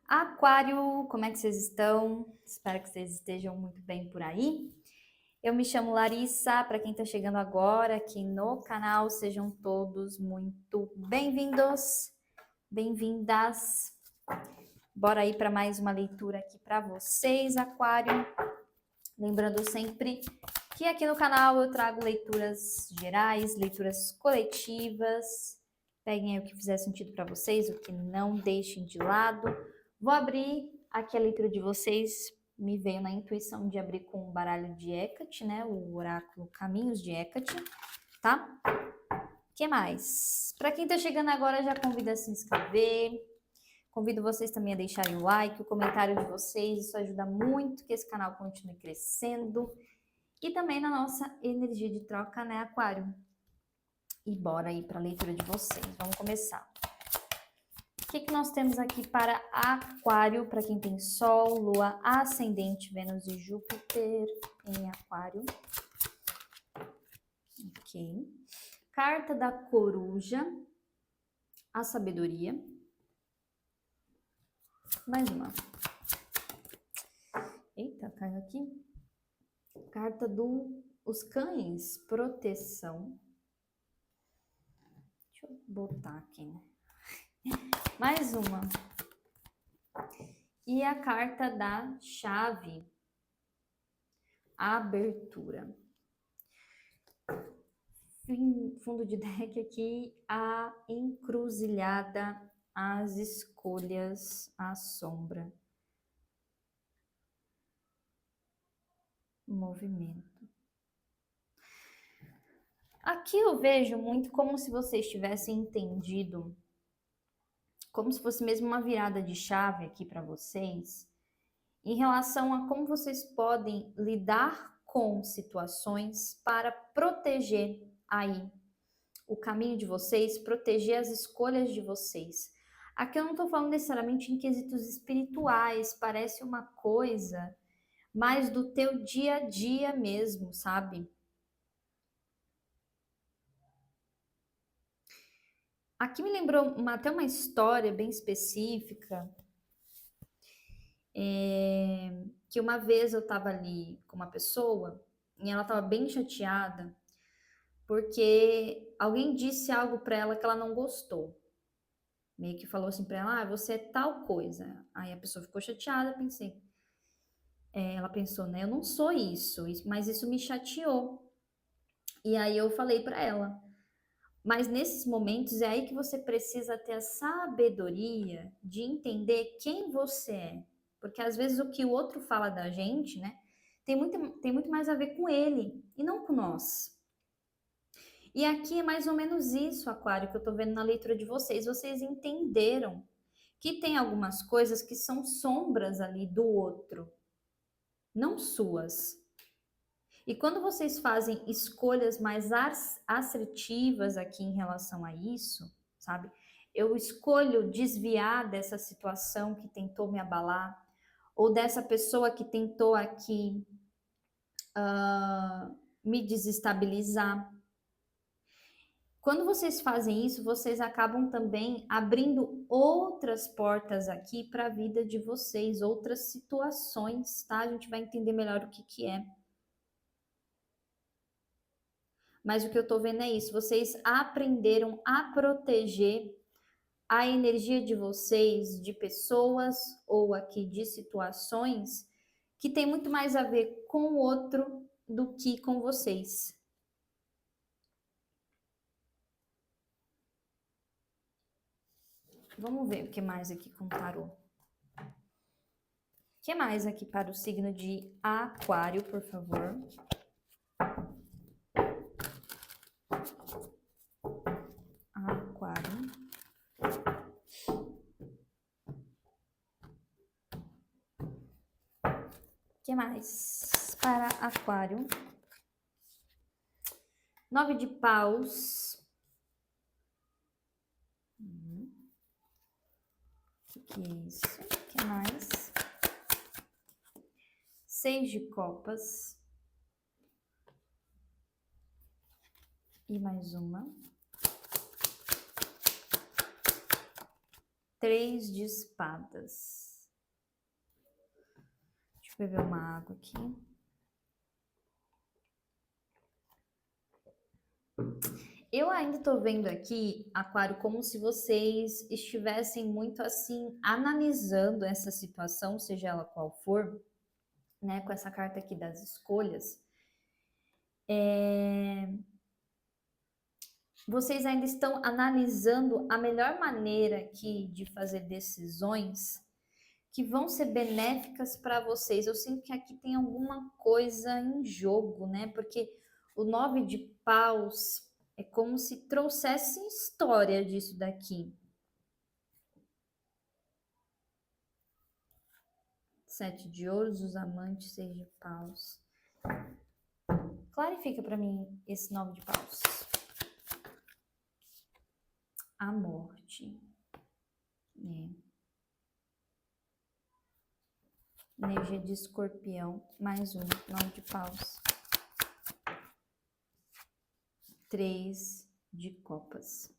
Aquário, como é que vocês estão? Espero que vocês estejam muito bem por aí. Eu me chamo Larissa, para quem está chegando agora aqui no canal, sejam todos muito bem-vindos, bem-vindas. Bora aí para mais uma leitura aqui para vocês, Aquário. Lembrando sempre que aqui no canal eu trago leituras gerais, leituras coletivas. Peguem aí o que fizer sentido para vocês, o que não deixem de lado. Vou abrir aqui a leitura de vocês. Me veio na intuição de abrir com o baralho de Hecate, né? O oráculo Caminhos de Hecate, tá? O que mais? Para quem tá chegando agora, já convido a se inscrever. Convido vocês também a deixarem o like, o comentário de vocês. Isso ajuda muito que esse canal continue crescendo. E também na nossa energia de troca, né, Aquário? E bora aí para a leitura de vocês. Vamos começar. O que nós temos aqui para Aquário, para quem tem Sol, Lua, Ascendente, Vênus e Júpiter em Aquário? Ok. Carta da Coruja, a Sabedoria. Mais uma. Eita, caiu aqui. Carta dos Cães, Proteção. Deixa eu botar aqui, né? Mais uma. E a carta da Chave, Abertura. Fundo de deck aqui, a Encruzilhada, as Escolhas, a Sombra. Movimento. Aqui eu vejo muito como se vocês tivessem entendido, como se fosse mesmo uma virada de chave aqui para vocês, em relação a como vocês podem lidar com situações para proteger aí o caminho de vocês, proteger as escolhas de vocês. Aqui eu não estou falando necessariamente em quesitos espirituais, parece uma coisa mais do teu dia a dia mesmo, sabe? Aqui me lembrou até uma história bem específica, que uma vez eu estava ali com uma pessoa e ela estava bem chateada porque alguém disse algo para ela que ela não gostou. Meio que falou assim para ela, você é tal coisa. Aí a pessoa ficou chateada, pensei. Ela pensou, né, eu não sou isso, mas isso me chateou. E aí eu falei para ela, mas nesses momentos é aí que você precisa ter a sabedoria de entender quem você é. Porque às vezes o que o outro fala da gente, né, tem muito mais a ver com ele e não com nós. E aqui é mais ou menos isso, Aquário, que eu tô vendo na leitura de vocês. Vocês entenderam que tem algumas coisas que são sombras ali do outro, não suas. E quando vocês fazem escolhas mais assertivas aqui em relação a isso, sabe? Eu escolho desviar dessa situação que tentou me abalar, ou dessa pessoa que tentou aqui me desestabilizar. Quando vocês fazem isso, vocês acabam também abrindo outras portas aqui para a vida de vocês, outras situações, tá? A gente vai entender melhor o que é. Mas o que eu tô vendo é isso, vocês aprenderam a proteger a energia de vocês, de pessoas ou aqui de situações que tem muito mais a ver com o outro do que com vocês. Vamos ver o que mais aqui com o tarô. O que mais aqui para o signo de Aquário, por favor? Aquário. O que mais para Aquário? 9 de paus. Que é isso? O que mais? 6 de copas. E mais uma. 3 de espadas. Beber uma água aqui. Eu ainda tô vendo aqui, Aquário, como se vocês estivessem muito assim, analisando essa situação, seja ela qual for, né? Com essa carta aqui das escolhas. Vocês ainda estão analisando a melhor maneira aqui de fazer decisões que vão ser benéficas para vocês. Eu sinto que aqui tem alguma coisa em jogo, né? Porque o 9 de paus é como se trouxesse história disso daqui. 7 de ouros, os amantes, 6 de paus. Clarifica para mim esse 9 de paus. A morte. Energia de escorpião. Mais 9 de paus. 3 de copas.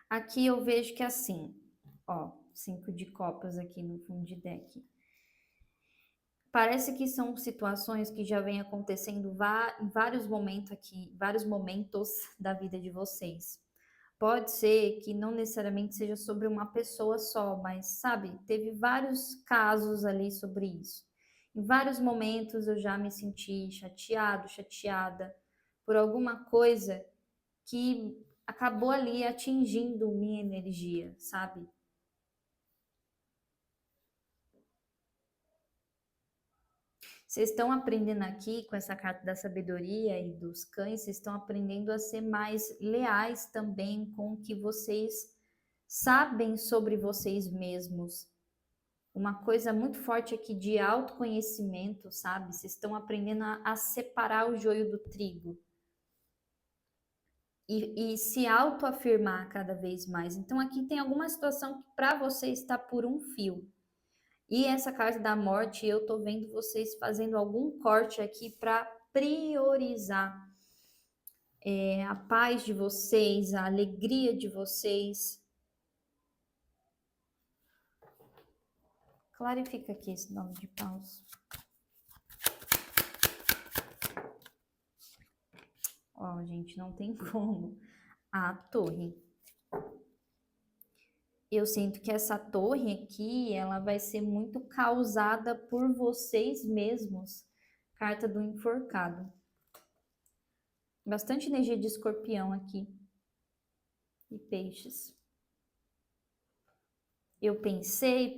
Aqui eu vejo que assim, ó, 5 de copas aqui no fundo de deck. Parece que são situações que já vêm acontecendo em vários momentos aqui, vários momentos da vida de vocês. Pode ser que não necessariamente seja sobre uma pessoa só, mas sabe, teve vários casos ali sobre isso. Em vários momentos eu já me senti chateado, chateada por alguma coisa que acabou ali atingindo minha energia, sabe? Vocês estão aprendendo aqui com essa carta da sabedoria e dos cães, vocês estão aprendendo a ser mais leais também com o que vocês sabem sobre vocês mesmos. Uma coisa muito forte aqui de autoconhecimento, sabe? Vocês estão aprendendo a separar o joio do trigo. E se autoafirmar cada vez mais. Então aqui tem alguma situação que para você está por um fio. E essa carta da morte, eu tô vendo vocês fazendo algum corte aqui para priorizar a paz de vocês, a alegria de vocês. Clarifica aqui esse 9 de paus. Ó, gente, não tem como. A torre. Eu sinto que essa torre aqui, ela vai ser muito causada por vocês mesmos. Carta do enforcado. Bastante energia de escorpião aqui. E peixes. Eu pensei,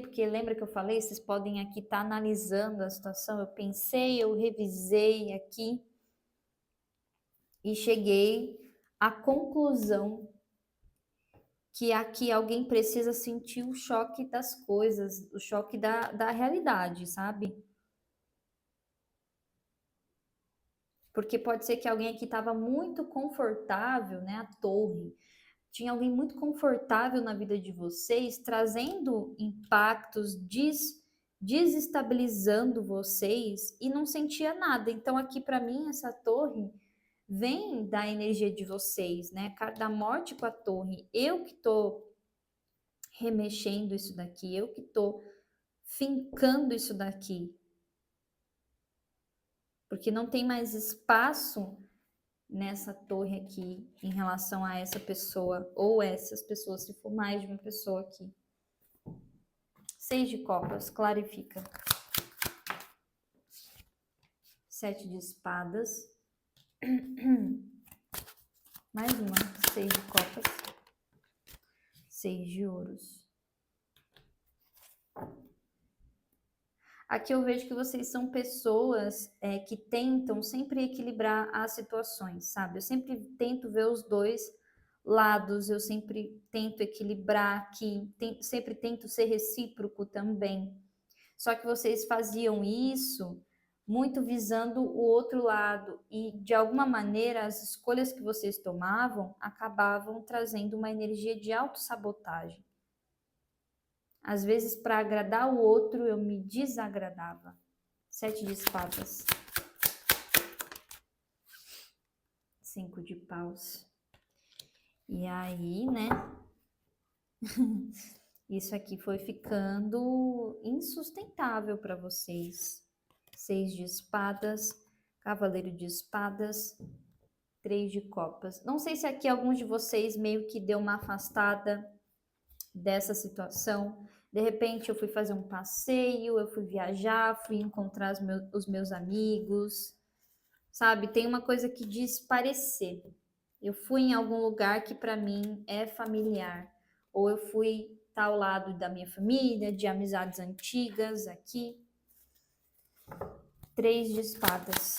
porque lembra que eu falei, vocês podem aqui estar analisando a situação. Eu pensei, eu revisei aqui e cheguei à conclusão que aqui alguém precisa sentir o choque das coisas, o choque da realidade, sabe? Porque pode ser que alguém aqui estava muito confortável, né? A torre. Tinha alguém muito confortável na vida de vocês, trazendo impactos, desestabilizando vocês e não sentia nada. Então, aqui para mim, essa torre vem da energia de vocês, né? Carta da morte com a torre. Eu que tô remexendo isso daqui, eu que tô fincando isso daqui. Porque não tem mais espaço nessa torre aqui em relação a essa pessoa ou essas pessoas, se for mais de uma pessoa aqui. 6 de copas, clarifica. 7 de espadas. Mais uma, 6 de copas. 6 de ouros. Aqui eu vejo que vocês são pessoas que tentam sempre equilibrar as situações, sabe? Eu sempre tento ver os dois lados, eu sempre tento equilibrar aqui, sempre tento ser recíproco também. Só que vocês faziam isso muito visando o outro lado e, de alguma maneira, as escolhas que vocês tomavam acabavam trazendo uma energia de autossabotagem. Às vezes, para agradar o outro, eu me desagradava. 7 de espadas. 5 de paus. E aí, né? Isso aqui foi ficando insustentável para vocês. 6 de espadas, cavaleiro de espadas, 3 de copas. Não sei se aqui alguns de vocês meio que deu uma afastada dessa situação. De repente eu fui fazer um passeio, eu fui viajar, fui encontrar os meus amigos, sabe? Tem uma coisa que diz parecer. Eu fui em algum lugar que para mim é familiar, ou eu fui estar ao lado da minha família, de amizades antigas aqui. 3 de espadas.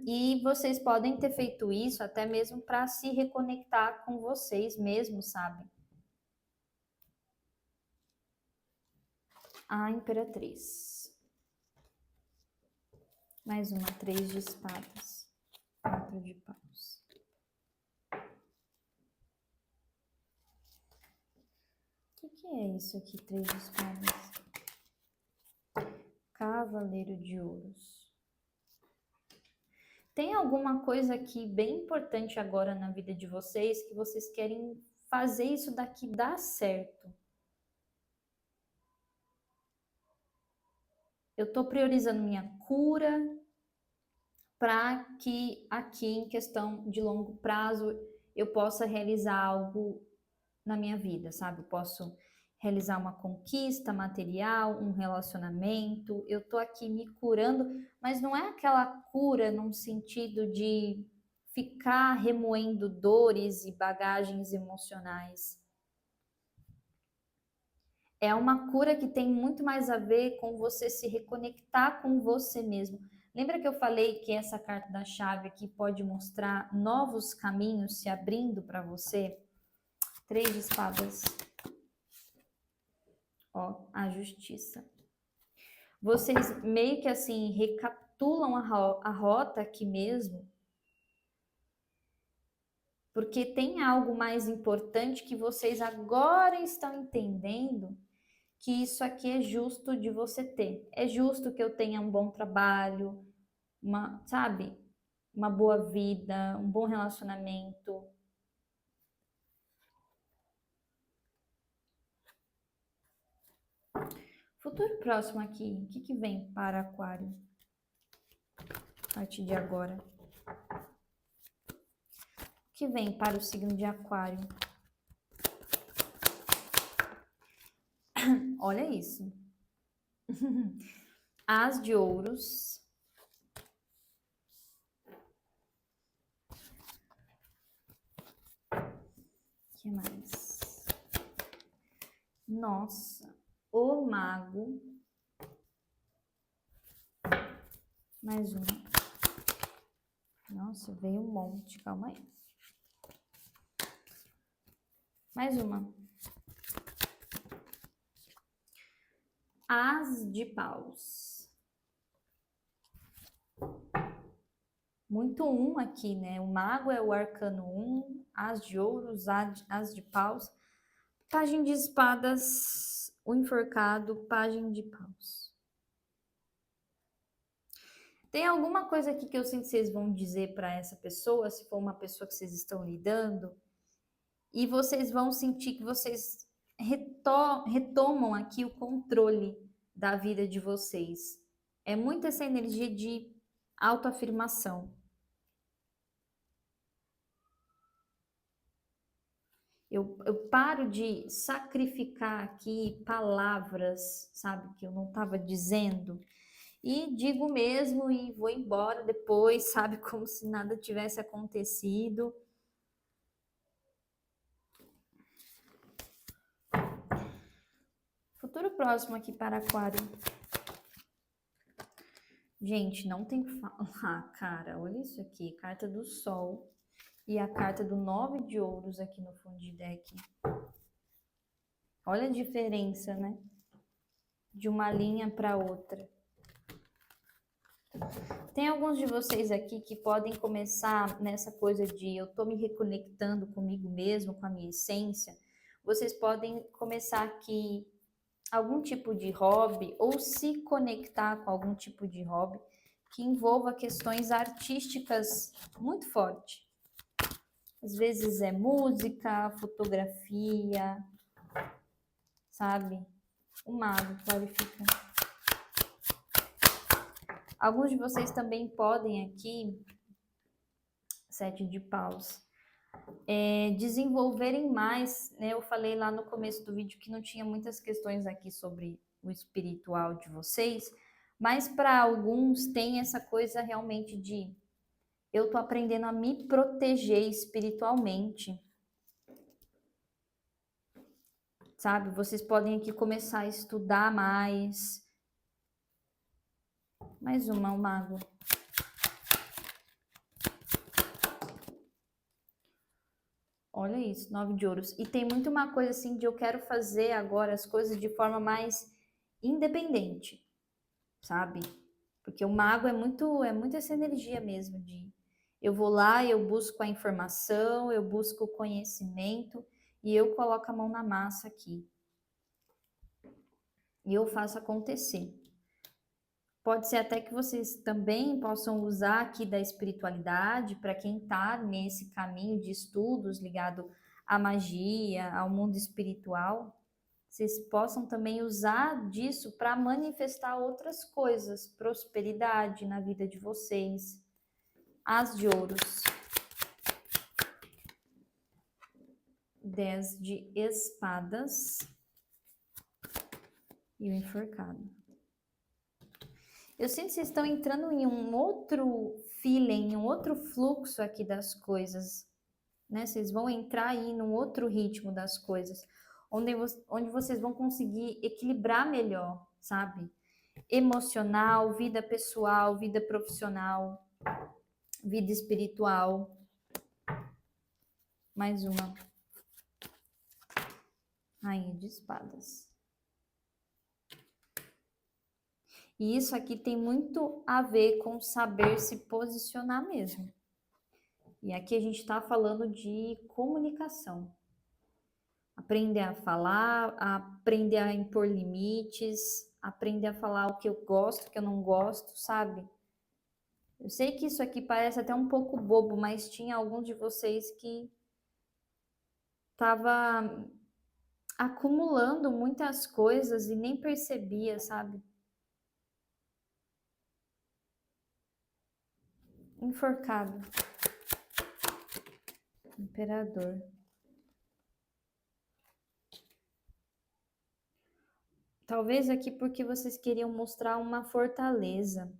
E vocês podem ter feito isso até mesmo para se reconectar com vocês mesmos, sabe? A Imperatriz. Mais uma, 3 de espadas. 4 de paus. O que é isso aqui, 3 de espadas? Cavaleiro de ouros. Tem alguma coisa aqui bem importante agora na vida de vocês que vocês querem fazer isso daqui dar certo? Eu tô priorizando minha cura para que aqui em questão de longo prazo eu possa realizar algo na minha vida, sabe? Eu posso realizar uma conquista material, um relacionamento. Eu tô aqui me curando, mas não é aquela cura num sentido de ficar remoendo dores e bagagens emocionais. É uma cura que tem muito mais a ver com você se reconectar com você mesmo. Lembra que eu falei que essa carta da chave aqui pode mostrar novos caminhos se abrindo para você? 3 de espadas. Ó, a justiça. Vocês meio que assim recapitulam a rota aqui mesmo, porque tem algo mais importante que vocês agora estão entendendo, que isso aqui é justo de você ter. É justo que eu tenha um bom trabalho, sabe? Uma boa vida, um bom relacionamento. Futuro próximo aqui, o que vem para Aquário? A partir de agora. O que vem para o signo de Aquário? Olha isso. As de ouros. O que mais? Nossa, o mago. Mais uma. Nossa, veio um monte. Calma aí. Mais uma. As de paus. Muito um aqui, né? O mago é o arcano 1, as de ouros, as de paus. Pajem de espadas, o enforcado, pajem de paus. Tem alguma coisa aqui que eu sinto que vocês vão dizer para essa pessoa, se for uma pessoa que vocês estão lidando, e vocês vão sentir que vocês retomam aqui o controle da vida de vocês. É muito essa energia de autoafirmação. Eu paro de sacrificar aqui palavras, sabe, que eu não estava dizendo, e digo mesmo e vou embora depois, sabe, como se nada tivesse acontecido. Futuro próximo aqui para Aquário. Gente, não tem que falar, cara, olha isso aqui, carta do Sol e a carta do 9 de ouros aqui no fundo de deck. Olha a diferença, né? De uma linha para outra. Tem alguns de vocês aqui que podem começar nessa coisa de eu tô me reconectando comigo mesmo, com a minha essência. Vocês podem começar aqui algum tipo de hobby ou se conectar com algum tipo de hobby que envolva questões artísticas muito forte. Às vezes é música, fotografia, sabe? O mago clarifica. Alguns de vocês também podem aqui, 7 de paus, desenvolverem mais, né? Eu falei lá no começo do vídeo que não tinha muitas questões aqui sobre o espiritual de vocês, mas para alguns tem essa coisa realmente de eu tô aprendendo a me proteger espiritualmente, sabe? Vocês podem aqui começar a estudar mais. Mais uma, o mago. Olha isso, 9 de ouros. E tem muito uma coisa assim de eu quero fazer agora as coisas de forma mais independente, sabe? Porque o mago é muito essa energia mesmo de eu vou lá, eu busco a informação, eu busco o conhecimento e eu coloco a mão na massa aqui. E eu faço acontecer. Pode ser até que vocês também possam usar aqui da espiritualidade para quem está nesse caminho de estudos ligado à magia, ao mundo espiritual. Vocês possam também usar disso para manifestar outras coisas, prosperidade na vida de vocês. As de ouros. 10 de espadas. E o enforcado. Eu sinto que vocês estão entrando em um outro feeling, em um outro fluxo aqui das coisas, né? Vocês vão entrar aí num outro ritmo das coisas, onde vocês vão conseguir equilibrar melhor, sabe? Emocional, vida pessoal, vida profissional, vida espiritual. Mais uma. Rainha de espadas. E isso aqui tem muito a ver com saber se posicionar mesmo. E aqui a gente está falando de comunicação. Aprender a falar, aprender a impor limites, aprender a falar o que eu gosto, o que eu não gosto, sabe? Eu sei que isso aqui parece até um pouco bobo, mas tinha alguns de vocês que tava acumulando muitas coisas e nem percebia, sabe? Enforcado. Imperador. Talvez aqui porque vocês queriam mostrar uma fortaleza.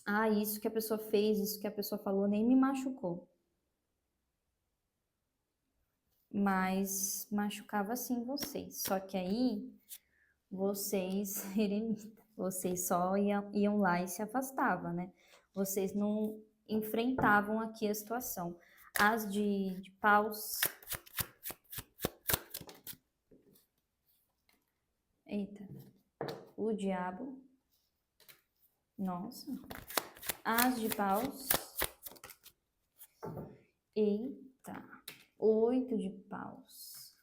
Ah, isso que a pessoa fez, isso que a pessoa falou nem me machucou. Mas machucava sim vocês. Só que aí vocês, vocês só iam lá e se afastavam, né? Vocês não enfrentavam aqui a situação. As de paus. Eita. O diabo. Nossa. As de paus. Eita. 8 de paus.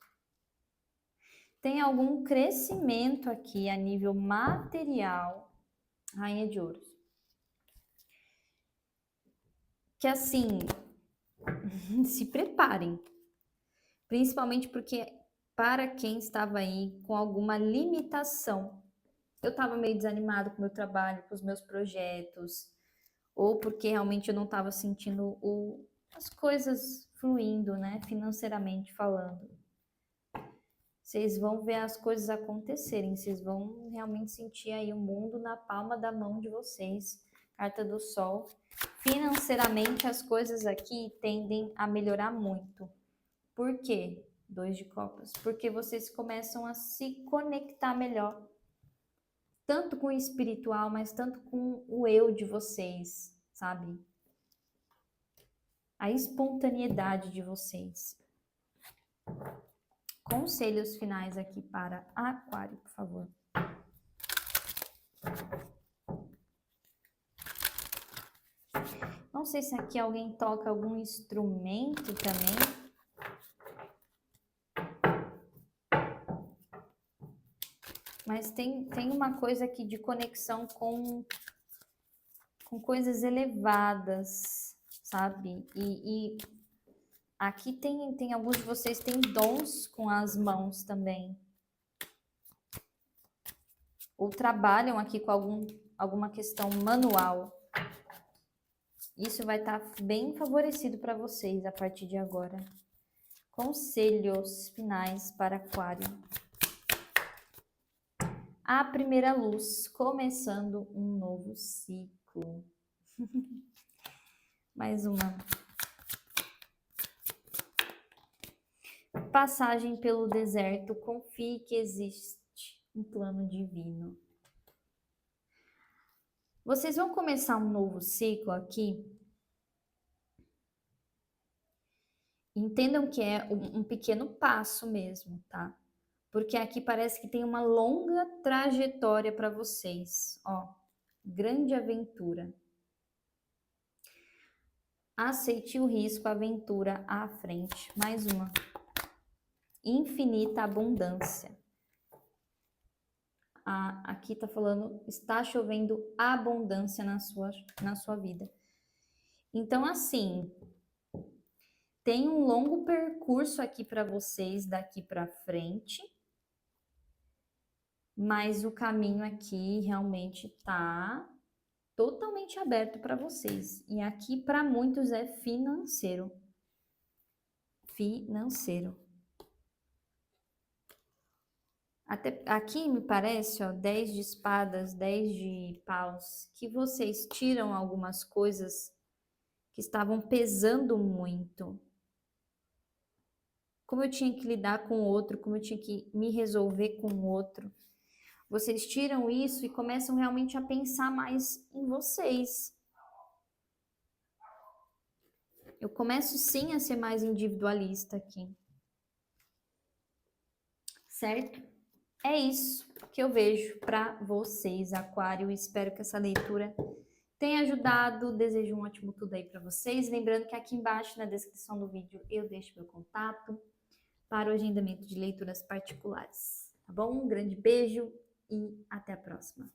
Tem algum crescimento aqui a nível material. Rainha de ouros. Que assim, se preparem. Principalmente porque para quem estava aí com alguma limitação. Eu estava meio desanimado com o meu trabalho, com os meus projetos, ou porque realmente eu não estava sentindo as coisas fluindo, né, financeiramente falando. Vocês vão ver as coisas acontecerem, vocês vão realmente sentir aí o mundo na palma da mão de vocês. Carta do Sol. Financeiramente as coisas aqui tendem a melhorar muito. Por quê? 2 de copas. Porque vocês começam a se conectar melhor. Tanto com o espiritual, mas tanto com o eu de vocês, sabe? A espontaneidade de vocês. Conselhos finais aqui para Aquário, por favor. Não sei se aqui alguém toca algum instrumento também. Mas tem uma coisa aqui de conexão com coisas elevadas, sabe? E Aqui tem alguns de vocês têm dons com as mãos também. Ou trabalham aqui com alguma questão manual. Isso vai estar bem favorecido para vocês a partir de agora. Conselhos finais para Aquário. A primeira luz, começando um novo ciclo. Mais uma. Passagem pelo deserto, confie que existe um plano divino. Vocês vão começar um novo ciclo aqui. Entendam que é um pequeno passo mesmo, tá? Porque aqui parece que tem uma longa trajetória para vocês, ó. Grande aventura. Aceite o risco, aventura à frente. Mais uma. Infinita abundância. Aqui tá falando, está chovendo abundância na sua vida. Então, assim, tem um longo percurso aqui para vocês daqui para frente, mas o caminho aqui realmente tá totalmente aberto para vocês. E aqui para muitos é financeiro. Financeiro. Até aqui me parece, ó, 10 de espadas, 10 de paus, que vocês tiram algumas coisas que estavam pesando muito. Como eu tinha que lidar com o outro, como eu tinha que me resolver com o outro. Vocês tiram isso e começam realmente a pensar mais em vocês. Eu começo sim a ser mais individualista aqui. Certo? É isso que eu vejo para vocês, Aquário. Espero que essa leitura tenha ajudado. Desejo um ótimo tudo aí para vocês. Lembrando que aqui embaixo na descrição do vídeo eu deixo meu contato para o agendamento de leituras particulares. Tá bom? Um grande beijo e até a próxima.